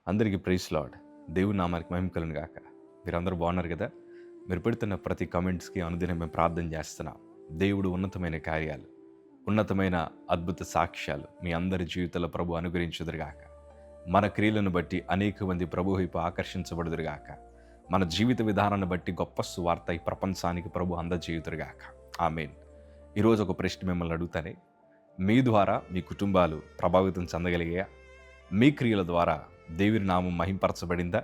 అందరికీ praise lord. దేవుని నామానికి మహిమ కలుగును గాక. మీరందరూ బాగున్నారు కదా? మీరు పెడుతున్న ప్రతి కామెంట్స్కి అనుదినం మేము ప్రార్థన చేస్తున్నాం. దేవుడు ఉన్నతమైన కార్యాలు, ఉన్నతమైన అద్భుత సాక్ష్యాలు మీ అందరి జీవితాల్లో ప్రభు అనుగ్రహించుదురుగాక. మన క్రియలను బట్టి అనేక మంది ప్రభు వైపు ఆకర్షించబడుదురుగాక. మన జీవిత విధానాన్ని బట్టి గొప్ప సువార్త ఈ ప్రపంచానికి ప్రభు అందజేయుదురుగాక. ఆమేన్. ఈరోజు ఒక ప్రశ్న మిమ్మల్ని అడుగుతానే, మీ ద్వారా మీ కుటుంబాలు ప్రభావితం చెందగలిగాయా? మీ క్రియల ద్వారా దేవుని నామం మహింపరచబడిందా?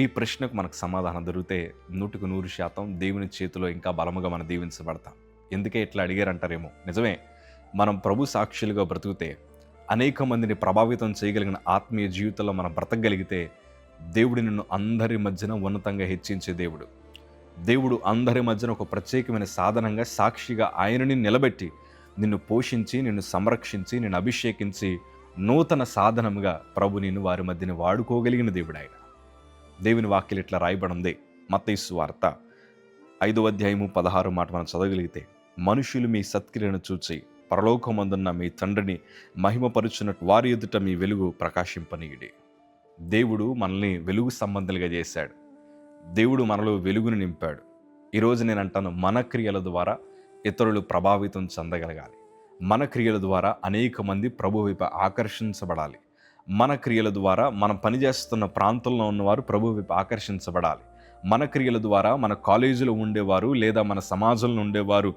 ఈ ప్రశ్నకు మనకు సమాధానం దొరికితే 100% దేవుని చేతిలో ఇంకా బలముగా మనం దీవించబడతాం. ఎందుకే ఇట్లా అడిగారంటారేమో. నిజమే, మనం ప్రభు సాక్షులుగా బ్రతుకుతే, అనేక మందిని ప్రభావితం చేయగలిగిన ఆత్మీయ జీవితంలో మనం బ్రతకగలిగితే, దేవుడు నిన్ను అందరి మధ్యన ఉన్నతంగా హెచ్చించే దేవుడు. దేవుడు అందరి మధ్యన ఒక ప్రత్యేకమైన సాధనంగా, సాక్షిగా ఆయనని నిలబెట్టి నిన్ను పోషించి, నిన్ను సంరక్షించి, నిన్ను అభిషేకించి నూతన సాధనముగా ప్రభు నిన్ను వారి మధ్యన వాడుకోగలిగిన దేవుడు ఆయన. దేవుని వాక్యం ఇట్లా రాయబడింది. మత్తయి సువార్త 5:16 మాట మనం చదవగలిగితే, మనుషులు మీ సత్క్రియలను చూచి పరలోకమందున్న మీ తండ్రిని మహిమపరుచున్నట్టు వారి ఎదుట మీ వెలుగు ప్రకాశింపనీయుడి. దేవుడు మనల్ని వెలుగు సంబంధాలుగా చేశాడు. దేవుడు మనలో వెలుగును నింపాడు. ఈరోజు నేను అంటాను, మన క్రియల ద్వారా ఇతరులు ప్రభావితం చెందగలగాలి. మన క్రియల ద్వారా అనేక మంది ప్రభు వైపు ఆకర్షించబడాలి. మన క్రియల ద్వారా మనం పనిచేస్తున్న ప్రాంతంలో ఉన్నవారు ప్రభు వైపు ఆకర్షించబడాలి. మన క్రియల ద్వారా మన కాలేజీలో ఉండేవారు లేదా మన సమాజంలో ఉండేవారు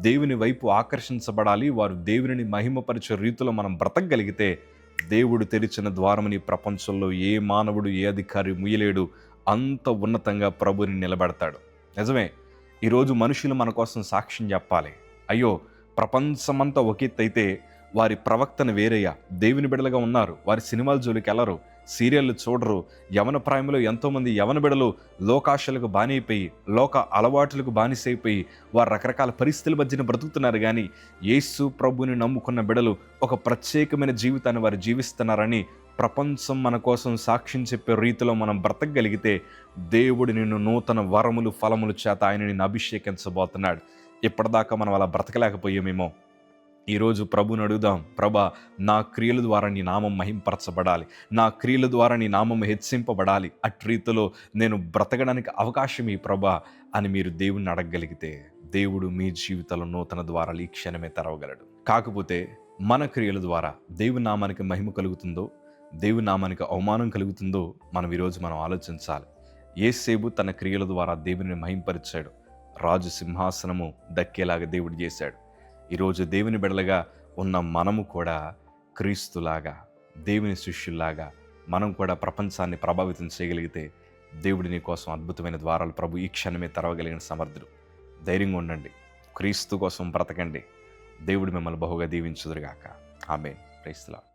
దేవుని వైపు ఆకర్షించబడాలి. వారు దేవుని మహిమపరిచే రీతిలో మనం బ్రతకగలిగితే, దేవుడు తెరిచిన ద్వారముని ప్రపంచంలో ఏ మానవుడు, ఏ అధికారి ముయ్యలేడు. అంత ఉన్నతంగా ప్రభుని నిలబెడతాడు. నిజమే, ఈరోజు మనుషులు మన కోసం సాక్ష్యం చెప్పాలి. అయ్యో, ప్రపంచమంతా ఒక ఎత్తు అయితే వారి ప్రవక్తన వేరయ్యా. దేవుని బిడలుగా ఉన్నారు, వారి సినిమాల జోలికి వెళ్ళరు, సీరియళ్ళు చూడరు. యవన ప్రాయంలో ఎంతోమంది యవన బిడలు లోకాశలకు బానిపోయి, లోక అలవాట్లకు బానిసైపోయి వారు రకరకాల పరిస్థితుల మధ్యన బ్రతుకుతున్నారు. కానీ యేసు ప్రభుని నమ్ముకున్న బిడలు ఒక ప్రత్యేకమైన జీవితాన్ని వారు జీవిస్తున్నారని ప్రపంచం మన కోసం సాక్ష్యం చెప్పే రీతిలో మనం బ్రతకగలిగితే, దేవుడు నిన్ను నూతన వరములు, ఫలములు చేత ఆయన నిన్ను అభిషేకించబోతున్నాడు. ఇప్పటిదాకా మనం అలా బ్రతకలేకపోయామేమో. ఈరోజు ప్రభుని అడుగుదాం, ప్రభా, నా క్రియల ద్వారా నీ నామం మహింపరచబడాలి, నా క్రియల ద్వారా నీ నామం హెచ్చింపబడాలి, అటు రీతిలో నేను బ్రతకడానికి అవకాశం ఈ ప్రభా అని మీరు దేవుణ్ణి అడగగలిగితే, దేవుడు మీ జీవితంలో నూతన ద్వారాలు ఈ క్షణమే తెరవగలడు. కాకపోతే మన క్రియల ద్వారా దేవుని నామానికి మహిమ కలుగుతుందో, దేవుని నామానికి అవమానం కలుగుతుందో మనం ఆలోచించాలి. యేసేబు తన క్రియల ద్వారా దేవుని మహింపరిచాడు. రాజు సింహాసనము దక్కేలాగా దేవుడు చేశాడు. ఈరోజు దేవుని బిడలగా ఉన్న మనము కూడా క్రీస్తులాగా, దేవుని శిష్యుల్లాగా మనం కూడా ప్రపంచాన్ని ప్రభావితం చేయగలిగితే, దేవుడి నీ కోసం అద్భుతమైన ద్వారాలు ప్రభు ఈ క్షణమే తెరవగలిగిన సమర్థుడు. ధైర్యంగా ఉండండి, క్రీస్తు కోసం బ్రతకండి. దేవుడు మిమ్మల్ని బహుగా దీవించుదురుగాక. ఆమేన్. Praise the lord.